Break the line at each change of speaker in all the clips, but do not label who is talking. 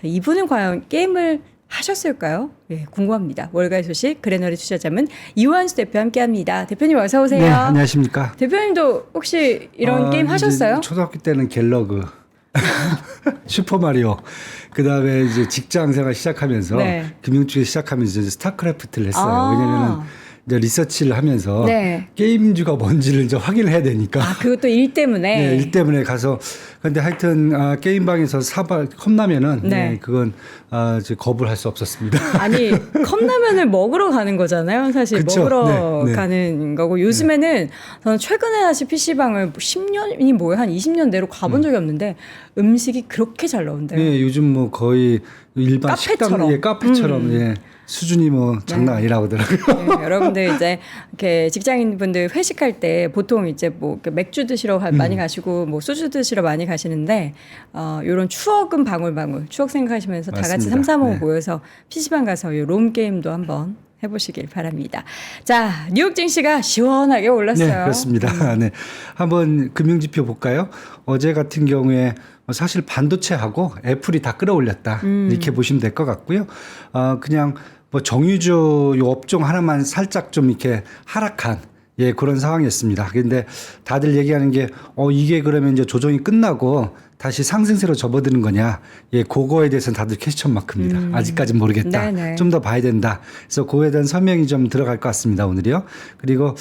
이분은 과연 게임을 하셨을까요? 예, 궁금합니다. 월가의 소식 그래너리 투자자문 이완수 대표 함께합니다. 대표님 어서 오세요.
네, 안녕하십니까.
대표님도 혹시 이런 게임 하셨어요?
초등학교 때는 갤러그, 슈퍼마리오, 그 다음에 이제 직장 생활 시작하면서
네.
금융 쪽에 시작하면서 이제 스타크래프트를 했어요.
아.
왜냐면은 이제 리서치를 하면서
네.
게임주가 뭔지를 이제 확인을 해야 되니까.
아, 그것도 일 때문에.
네, 일 때문에 가서 근데 하여튼 게임방에서 컵라면은
네.
네, 그건 이제 거부를 할 수 없었습니다.
아니 컵라면을 먹으러 가는 거잖아요. 사실
그쵸?
먹으러
네, 네.
가는 거고 요즘에는 저는 최근에 다시 PC방을 10년이 뭐예요? 한 20년 내로 가본 적이 없는데 음식이 그렇게 잘 나온대요.
네, 요즘 뭐 거의 일반
카페처럼.
식당, 카페처럼 예, 수준이 뭐 장난 아니라고 하더라고요.
네, 여러분들 이제 이렇게 직장인분들 회식할 때 보통 이제 뭐 이렇게 맥주 드시러 많이 가시고 뭐 소주 드시러 많이 가시는데 요런 추억은 방울방울 추억 생각하시면서 다 같이
맞습니다.
삼삼오오
네.
모여서 PC방 가서 요 롬 게임도 한번 해보시길 바랍니다. 자, 뉴욕 증시가 시원하게 올랐어요.
네, 그렇습니다. 네. 한번 금융지표 볼까요? 어제 같은 경우에 사실 반도체하고 애플이 다 끌어올렸다. 이렇게 보시면 될 것 같고요. 그냥 뭐 정유주 요 업종 하나만 살짝 좀 이렇게 하락한 예, 그런 상황이었습니다. 그런데 다들 얘기하는 게 이게 그러면 이제 조정이 끝나고 다시 상승세로 접어드는 거냐. 예, 그거에 대해서는 다들 퀘스천 마크입니다. 아직까지는 모르겠다.
네네.
좀 더 봐야 된다. 그래서 그거에 대한 설명이 좀 들어갈 것 같습니다. 오늘이요. 그리고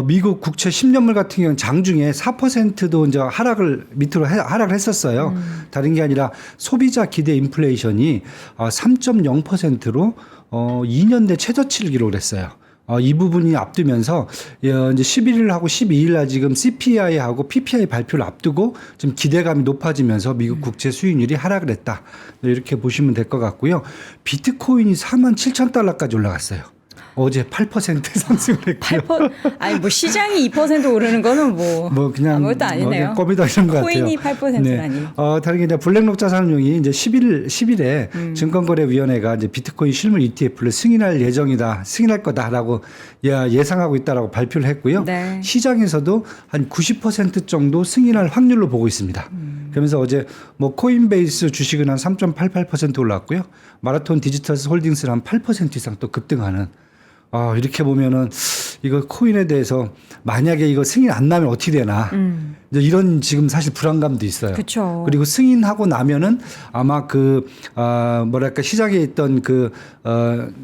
미국 국채 10년물 같은 경우는 장중에 4%도 이제 밑으로 하락을 했었어요. 다른 게 아니라 소비자 기대 인플레이션이 3.0%로 2년 내 최저치를 기록을 했어요. 이 부분이 앞두면서 이제 11일하고 12일날 지금 CPI하고 PPI 발표를 앞두고 좀 기대감이 높아지면서 미국 국채 수익률이 하락을 했다. 이렇게 보시면 될 것 같고요. 비트코인이 47,000달러까지 올라갔어요. 어제 8% 상승을 했고요.
아니 뭐 시장이 2% 오르는 거는 뭐
그냥
아무것도 아니네요.
껌이다 이런 것 같아요.
코인이 8%라니.
다른 게 이제 블랙록자 산업용이 이제 10일에 증권거래위원회가 이제 비트코인 실물 ETF를 승인할 거다라고 예상하고 있다라고 발표를 했고요.
네.
시장에서도 한 90% 정도 승인할 확률로 보고 있습니다. 그러면서 어제 뭐 코인베이스 주식은 한 3.88% 올랐고요. 마라톤 디지털스 홀딩스는 한 8% 이상 또 급등하는. 이렇게 보면은 이거 코인에 대해서 만약에 이거 승인 안 나면 어떻게 되나. 이제 이런 지금 사실 불안감도 있어요.
그쵸.
그리고 승인하고 나면은 아마 시장에 있던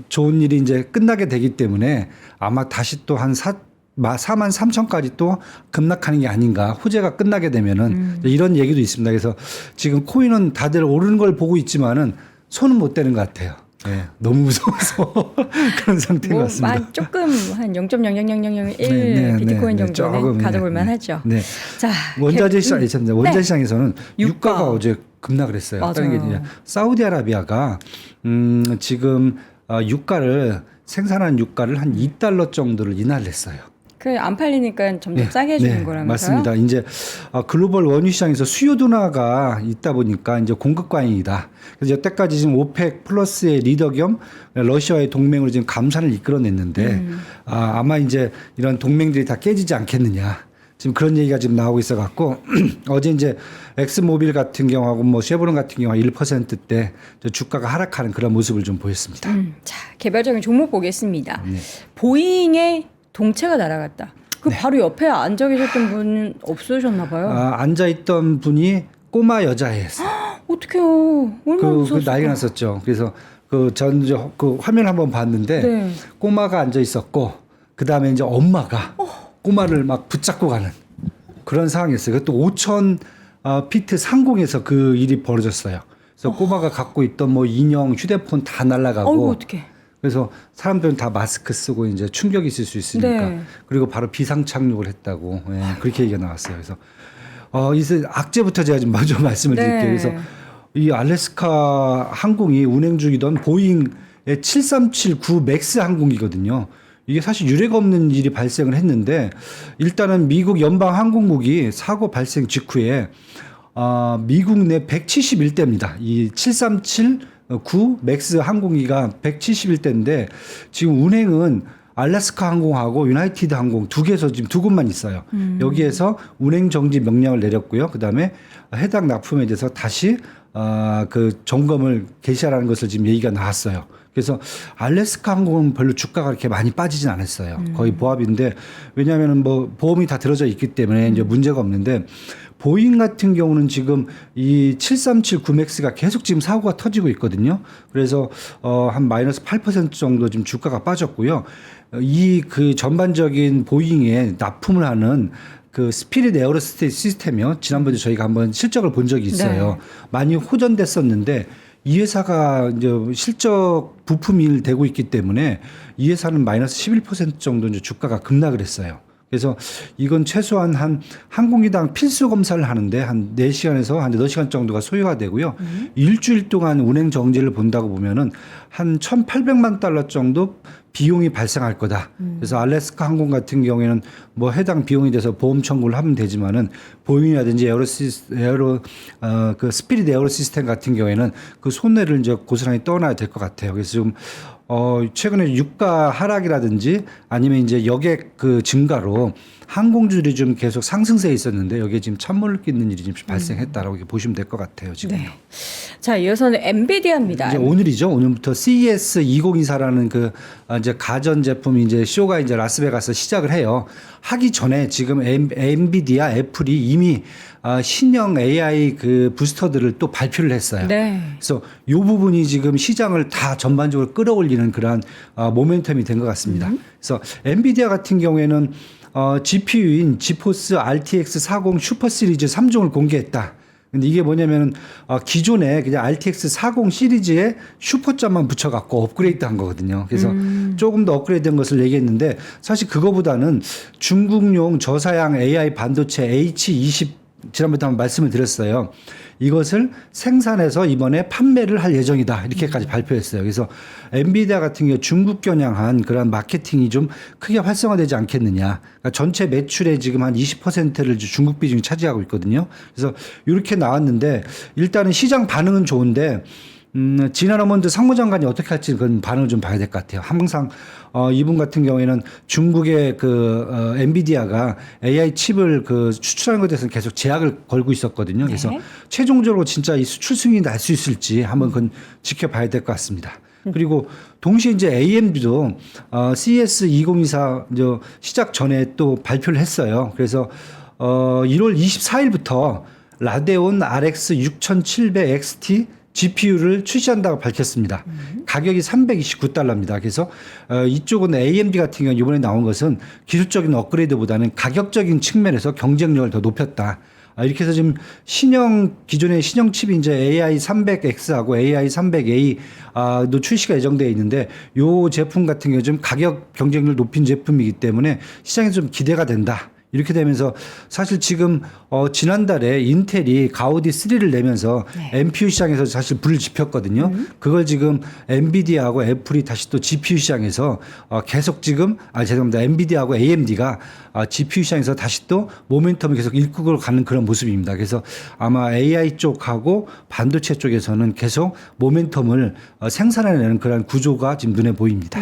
좋은 일이 이제 끝나게 되기 때문에 아마 다시 또 한 43,000까지 또 급락하는 게 아닌가. 호재가 끝나게 되면은 이런 얘기도 있습니다. 그래서 지금 코인은 다들 오르는 걸 보고 있지만은 손은 못 대는 것 같아요. 네, 너무 무서워서 그런 상태인 것 같습니다.
조금 한 0.00001
네,
비트코인
네,
정도는
조금,
가져볼
네,
만하죠.
네.
자,
원자재 시장에서는
유가.
유가가 어제 급락을 했어요.
맞아요.
다른 게 이제 사우디아라비아가 지금 생산한 유가를 한 $2 정도를 인하를 했어요.
안 팔리니까 점점 싸게 해주는 거라면서요?
맞습니다. 이제 글로벌 원유 시장에서 수요 둔화가 있다 보니까 이제 공급 과잉이다. 그래서 여태까지 지금 오펙 플러스의 리더 겸 러시아의 동맹으로 지금 감산을 이끌어냈는데 아마 이제 이런 동맹들이 다 깨지지 않겠느냐. 지금 그런 얘기가 지금 나오고 있어 갖고 어제 이제 엑스모빌 같은 경우하고 뭐 쉐보론 같은 경우가 1%대 주가가 하락하는 그런 모습을 좀 보였습니다.
자, 개별적인 종목 보겠습니다.
네.
보잉의 동체가 날아갔다. 바로 옆에 앉아 계셨던 분은 없으셨나 봐요.
앉아있던 분이 꼬마 여자애예요.
어떡해요. 얼마나 무서웠어요.
난리가 났었죠. 그래서 전 화면 한번 봤는데
네.
꼬마가 앉아 있었고 그 다음에 이제 엄마가 꼬마를 막 붙잡고 가는 그런 상황이었어요. 또 5,000 피트 상공에서 그 일이 벌어졌어요. 그래서 꼬마가 갖고 있던 뭐 인형, 휴대폰 다 날아가고.
어이구, 어떡해.
그래서 사람들은 다 마스크 쓰고 이제 충격이 있을 수 있으니까.
네.
그리고 바로 비상 착륙을 했다고. 그렇게 얘기가 나왔어요. 그래서 이제 악재부터 제가 좀 먼저 말씀을 드릴게요.
네.
그래서 이 알래스카 항공이 운행 중이던 보잉의 7379 맥스 항공기거든요. 이게 사실 유례가 없는 일이 발생을 했는데 일단은 미국 연방항공국이 사고 발생 직후에 미국 내 171대입니다. 이 737 9 맥스 항공기가 171대인데 지금 운행은 알래스카 항공하고 유나이티드 항공 두 개에서 지금 두 곳만 있어요. 여기에서 운행 정지 명령을 내렸고요. 그다음에 해당 납품에 대해서 다시 그 점검을 개시하라는 것을 지금 얘기가 나왔어요. 그래서 알래스카 항공은 별로 주가가 그렇게 많이 빠지진 않았어요. 거의 보합인데 왜냐하면 뭐 보험이 다 들어져 있기 때문에 이제 문제가 없는데 보잉 같은 경우는 지금 이 737 9맥스가 계속 지금 사고가 터지고 있거든요. 그래서 한 마이너스 8% 정도 지금 주가가 빠졌고요. 이 그 전반적인 보잉에 납품을 하는 그 스피릿 에어로스페이스 시스템이요. 지난번에 저희가 한번 실적을 본 적이 있어요.
네.
많이 호전됐었는데 이 회사가 이제 실적 부품이 되고 있기 때문에 이 회사는 마이너스 11% 정도 이제 주가가 급락을 했어요. 그래서 이건 최소한 한 항공기당 필수 검사를 하는데 한 4시간에서 한 8시간 정도가 소요가 되고요. 일주일 동안 운행 정지를 본다고 보면은 한 1,800만 달러 정도 비용이 발생할 거다. 그래서 알래스카 항공 같은 경우에는 뭐 해당 비용에 대해서 보험 청구를 하면 되지만은 보잉이라든지 그 스피릿 에어로 시스템 같은 경우에는 그 손해를 이제 고스란히 떠나야 될 것 같아요. 그래서 지금 최근에 유가 하락이라든지 아니면 이제 여객 그 증가로 항공주들이 좀 계속 상승세에 있었는데 여기에 지금 찬물을 끼는 일이 지금 발생했다라고 이렇게 보시면 될 것 같아요. 지금요.
네. 자, 이어서는 엔비디아입니다.
이제 오늘이죠. 오늘부터 CES 2024라는 그 이제 가전 제품 이제 쇼가 이제 라스베가스 시작을 해요. 하기 전에 지금 엔비디아, 애플이 이미 신형 AI 그 부스터들을 또 발표를 했어요.
네.
그래서 이 부분이 지금 시장을 다 전반적으로 끌어올리는 그러한 모멘텀이 된 것 같습니다. 그래서 엔비디아 같은 경우에는 GPU인 지포스 RTX 40 슈퍼 시리즈 3종을 공개했다. 근데 이게 뭐냐면 기존에 그냥 RTX 40 시리즈에 슈퍼점만 붙여갖고 업그레이드 한 거거든요. 그래서 조금 더 업그레이드된 것을 얘기했는데 사실 그거보다는 중국용 저사양 AI 반도체 H20 지난번에 한번 말씀을 드렸어요. 이것을 생산해서 이번에 판매를 할 예정이다. 이렇게까지 발표했어요. 그래서 엔비디아 같은 경우 중국 겨냥한 그런 마케팅이 좀 크게 활성화되지 않겠느냐. 그러니까 전체 매출의 지금 한 20%를 중국 비중이 차지하고 있거든요. 그래서 이렇게 나왔는데 일단은 시장 반응은 좋은데 지난 어먼드 상무장관이 어떻게 할지 그건 반응을 좀 봐야 될 것 같아요. 항상 이분 같은 경우에는 중국의 그 엔비디아가 AI 칩을 그 수출하는 것에 대해서는 계속 제약을 걸고 있었거든요. 그래서
네.
최종적으로 진짜 이 수출 승인이 날 수 있을지 한번 그건 지켜봐야 될 것 같습니다. 그리고 동시에 이제 AMD도 CES 2024 시작 전에 또 발표를 했어요. 그래서 1월 24일부터 라데온 RX 6700 XT GPU를 출시한다고 밝혔습니다. 가격이 $329입니다. 그래서 이쪽은 AMD 같은 경우 이번에 나온 것은 기술적인 업그레이드보다는 가격적인 측면에서 경쟁력을 더 높였다. 이렇게 해서 지금 기존의 신형 칩이 이제 AI300X하고 AI300A도 출시가 예정되어 있는데 이 제품 같은 경우 좀 가격 경쟁력을 높인 제품이기 때문에 시장에 좀 기대가 된다. 이렇게 되면서 사실 지금 지난달에 인텔이 가우디 3를 내면서
네.
NPU 시장에서 사실 불을 지폈거든요. 그걸 지금 엔비디아하고 애플이 다시 또 GPU 시장에서 계속 지금 죄송합니다. 엔비디아하고 AMD가 GPU 시장에서 다시 또 모멘텀을 계속 이끌고 가는 그런 모습입니다. 그래서 아마 AI 쪽하고 반도체 쪽에서는 계속 모멘텀을 생산해내는 그런 구조가 지금 눈에 보입니다.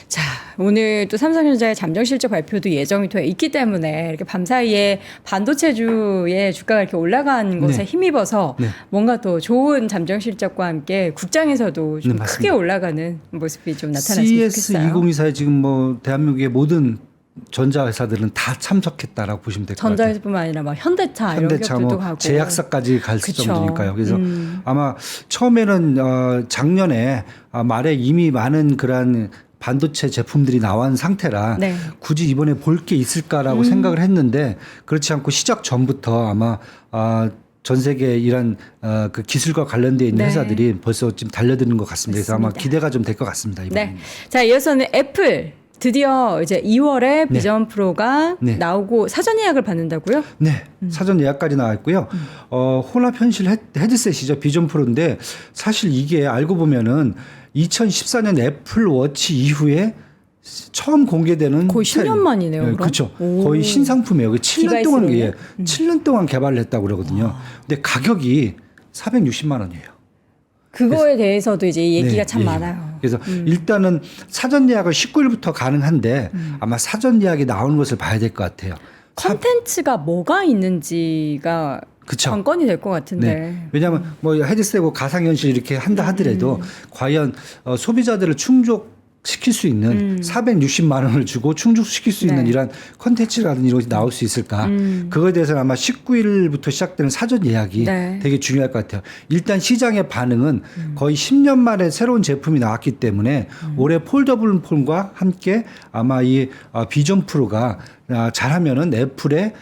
자, 오늘 또 삼성전자의 잠정 실적 발표도 예정이 돼 있기 때문에 이렇게 밤사이에 반도체주의 주가가 이렇게 올라간 것에
네.
힘입어서
네.
뭔가 또 좋은 잠정 실적과 함께 국장에서도 좀
네,
크게
맞습니다.
올라가는 모습이 좀 나타났으면
CES
좋겠어요.
2024에 지금 뭐 대한민국의 모든 전자 회사들은 다 참석했다라고 보시면 될 것 같아요.
전자뿐만 아니라 막 현대차 이런
현대차
기업들도
뭐
가고
제약사까지 갈
그쵸.
정도니까요. 그래서 아마 처음에는 작년에 말에 이미 많은 그러한 반도체 제품들이 나온 상태라
네.
굳이 이번에 볼 게 있을까라고 생각을 했는데 그렇지 않고 시작 전부터 아마 전 세계 이런 그 기술과 관련되어 있는
네.
회사들이 벌써 지금 달려드는 것 같습니다. 그래서 아마
맞습니다.
기대가 좀 될 것 같습니다. 이번에.
네. 자, 이어서는 애플 드디어 이제 2월에 비전 프로가
네.
나오고 사전 예약을 받는다고요?
네, 사전 예약까지 나왔고요. 혼합 현실 헤드셋이죠. 비전 프로인데 사실 이게 알고 보면은 2014년 애플 워치 이후에 처음 공개되는
거의 10년 만이네요. 그럼?
그렇죠.
오.
거의 신상품이에요. 7년 동안
디바이스로는?
7년 동안 개발을 했다고 그러거든요. 근데 가격이 460만 원이에요.
그거에 대해서도 이제 얘기가
네,
참
예.
많아요.
그래서 일단은 사전 예약을 19일부터 가능한데 아마 사전 예약이 나오는 것을 봐야 될 것 같아요.
컨텐츠가 뭐가 있는지가
그쵸.
관건이 될 것 같은데.
네. 왜냐하면 뭐 헤드셋고 가상현실 이렇게 한다 하더라도 과연 소비자들을 충족시킬 수 있는 460만 원을 주고 충족시킬 수 있는
네.
이러한 컨텐츠라든지 이런 것이 나올 수 있을까. 그거에 대해서는 아마 19일부터 시작되는 사전 예약이
네.
되게 중요할 것 같아요. 일단 시장의 반응은 거의 10년 만에 새로운 제품이 나왔기 때문에 올해 폴더블 폰과 함께 아마 이 비전 프로가 잘하면은 애플에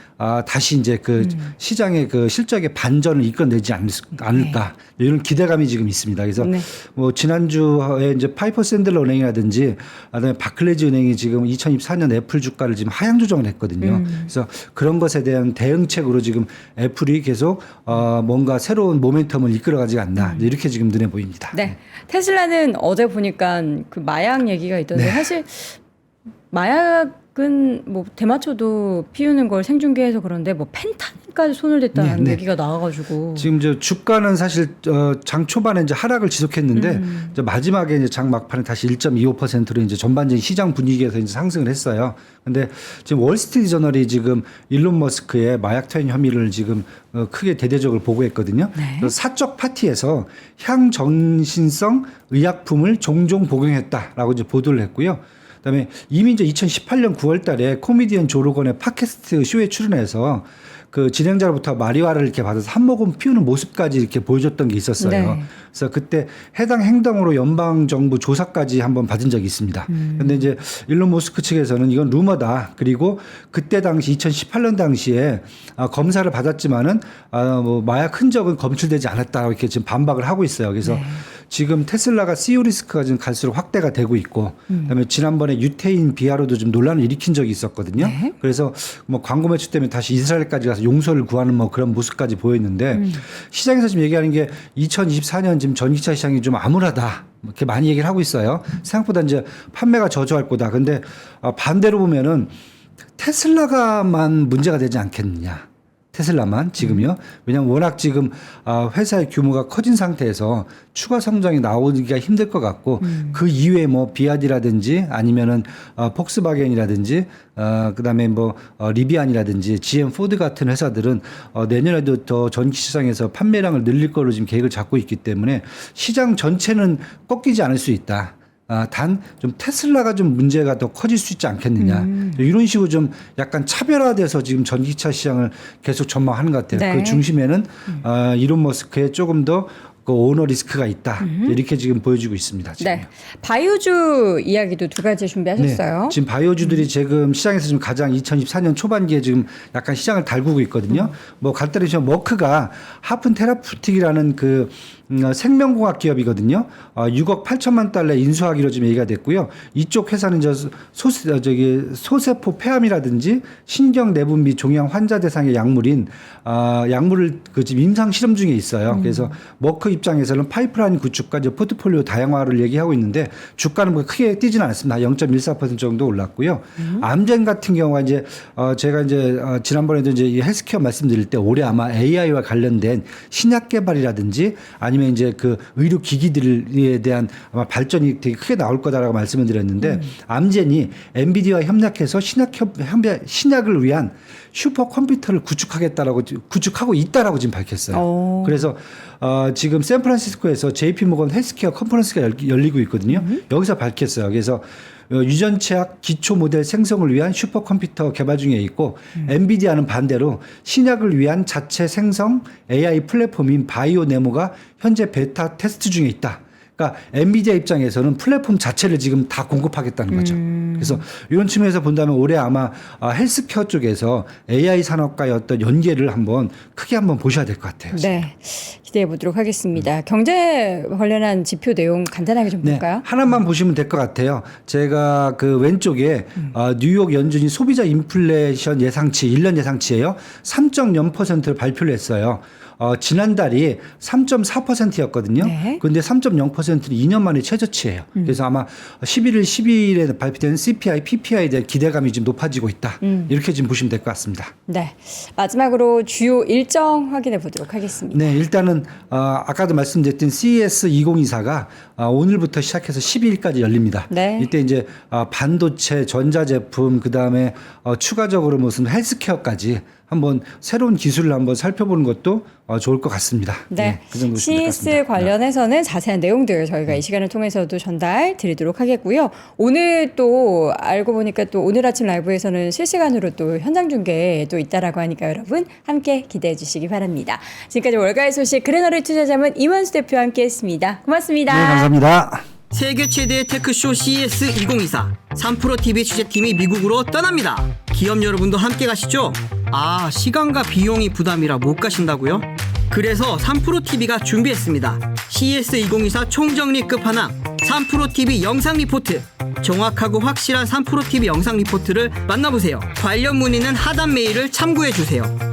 다시 이제 그 시장의 그 실적의 반전을 이끌어내지 않을까 이런 기대감이 지금 있습니다. 그래서
네.
뭐 지난주에 이제 파이퍼 샌들러 은행이라든지 그다음에 바클레즈 은행이 지금 2024년 애플 주가를 지금 하향 조정을 했거든요. 그래서 그런 것에 대한 대응책으로 지금 애플이 계속 뭔가 새로운 모멘텀을 이끌어가지 않나 이렇게 지금 눈에 보입니다.
네. 테슬라는 어제 보니까 그 마약 얘기가 있던데
네.
사실 마약은 뭐 대마초도 피우는 걸 생중계해서 그런데 뭐 펜타닐까지 손을 댔다는
네, 네.
얘기가 나와가지고
지금 저 주가는 사실 장 초반에 이제 하락을 지속했는데 이제 마지막에 이제 장 막판에 다시 1.25%로 이제 전반적인 시장 분위기에서 이제 상승을 했어요. 근데 지금 월스트리트 저널이 지금 일론 머스크의 마약 투여 혐의를 지금 크게 대대적으로 보고했거든요.
네.
그래서 사적 파티에서 향정신성 의약품을 종종 복용했다라고 이제 보도를 했고요. 그다음에 이미 이제 2018년 9월달에 코미디언 조 로건의 팟캐스트 쇼에 출연해서 그 진행자로부터 마리화를 이렇게 받아서 한 모금 피우는 모습까지 이렇게 보여줬던 게 있었어요.
네.
그래서 그때 해당 행동으로 연방 정부 조사까지 한번 받은 적이 있습니다. 그런데 이제 일론 머스크 측에서는 이건 루머다. 그리고 그때 당시 2018년 당시에 검사를 받았지만은 뭐 마약 흔적은 검출되지 않았다고 이렇게 지금 반박을 하고 있어요. 그래서
네.
지금 테슬라가 CEO 리스크가 지금 갈수록 확대가 되고 있고, 그다음에 지난번에 유태인 비하로도 좀 논란을 일으킨 적이 있었거든요.
네.
그래서 뭐 광고 매출 때문에 다시 이스라엘까지 가서 용서를 구하는 뭐 그런 모습까지 보였는데 시장에서 지금 얘기하는 게 2024년 지금 전기차 시장이 좀 암울하다. 이렇게 많이 얘기를 하고 있어요. 생각보다 이제 판매가 저조할 거다. 근데 반대로 보면은 테슬라가만 문제가 되지 않겠느냐. 테슬라만 지금요. 왜냐하면 워낙 지금 회사의 규모가 커진 상태에서 추가 성장이 나오기가 힘들 것 같고 그 이외에 뭐 비아디라든지 아니면은 폭스바겐이라든지 그다음에 뭐 리비안이라든지 GM 포드 같은 회사들은 내년에도 더 전기 시장에서 판매량을 늘릴 걸로 지금 계획을 잡고 있기 때문에 시장 전체는 꺾이지 않을 수 있다. 단 좀 테슬라가 좀 문제가 더 커질 수 있지 않겠느냐. 이런 식으로 좀 약간 차별화돼서 지금 전기차 시장을 계속 전망하는 것 같아요.
네.
그 중심에는 일론 머스크의 조금 더 그 오너 리스크가 있다. 이렇게 지금 보여지고 있습니다. 지금.
네. 바이오주 이야기도 두 가지 준비하셨어요.
네. 지금 바이오주들이 지금 시장에서 지금 가장 2024년 초반기에 지금 약간 시장을 달구고 있거든요. 뭐 갈대리션 머크가 하픈 테라푸틱이라는 그 생명공학 기업이거든요. 6억 8천만 달러 인수하기로 지금 얘기가 됐고요. 이쪽 회사는 소세포 폐암이라든지 신경 내분비 종양 환자 대상의 약물인 약물을 그 지금 임상 실험 중에 있어요. 그래서 머크 입장에서는 파이프라인 구축과 이제 포트폴리오 다양화를 얘기하고 있는데 주가는 뭐 크게 뛰지는 않습니다. 0.14% 정도 올랐고요. 암젠 같은 경우가 이제 제가 이제 지난번에도 이제 이 헬스케어 말씀드릴 때 올해 아마 AI와 관련된 신약 개발이라든지 아니면 이제 그 의료 기기들에 대한 아마 발전이 되게 크게 나올 거다라고 말씀을 드렸는데 암젠이 엔비디아와 협력해서 신약을 위한 슈퍼컴퓨터를 구축하고 있다라고 지금 밝혔어요. 그래서 지금 샌프란시스코에서 JP 모건 헬스케어 컨퍼런스가 열리고 있거든요. 여기서 밝혔어요. 그래서 유전체학 기초 모델 생성을 위한 슈퍼컴퓨터 개발 중에 있고 엔비디아는 반대로 신약을 위한 자체 생성 AI 플랫폼인 바이오네모가 현재 베타 테스트 중에 있다. 그러니까 엔비디아 입장에서는 플랫폼 자체를 지금 다 공급하겠다는 거죠. 그래서 이런 측면에서 본다면 올해 아마 헬스케어 쪽에서 AI 산업과의 어떤 연계를 크게 한번 보셔야 될 것 같아요.
네. 기대해 보도록 하겠습니다. 경제 관련한 지표 내용 간단하게 좀 볼까요?
네, 하나만 보시면 될 것 같아요. 제가 그 왼쪽에 뉴욕 연준이 소비자 인플레이션 예상치 1년 예상치예요. 3.0%를 발표를 했어요. 지난달이 3.4%였거든요.
네.
그런데 3.0%는 2년 만에 최저치예요. 그래서 아마 11일, 12일에 발표된 CPI, PPI에 대한 기대감이 지금 높아지고 있다. 이렇게 지금 보시면 될 것 같습니다.
네. 마지막으로 주요 일정 확인해 보도록 하겠습니다.
네, 일단은 아까도 말씀드렸던 CES 2024가 오늘부터 시작해서 12일까지 열립니다.
네.
이때 이제 반도체, 전자제품, 그 다음에 추가적으로 무슨 헬스케어까지 한번 새로운 기술을 한번 살펴보는 것도 좋을 것 같습니다.
네.
그 정도 보시면 될것
CS
같습니다.
관련해서는 자세한 내용들 저희가 이 시간을 통해서도 전달 드리도록 하겠고요. 오늘 또 알고 보니까 또 오늘 아침 라이브에서는 실시간으로 또 현장 중계도 있다라고 하니까 여러분 함께 기대해 주시기 바랍니다. 지금까지 월가의 소식 그래너리 투자자문 이원수 대표와 함께했습니다. 고맙습니다.
네, 감사합니다.
세계 최대의 테크쇼 CES 2024 3프로TV 취재팀이 미국으로 떠납니다. 기업 여러분도 함께 가시죠? 아, 시간과 비용이 부담이라 못 가신다고요? 그래서 3프로TV가 준비했습니다. CES 2024 총정리 끝판왕 3프로TV 영상 리포트. 정확하고 확실한 3프로TV 영상 리포트를 만나보세요. 관련 문의는 하단 메일을 참고해주세요.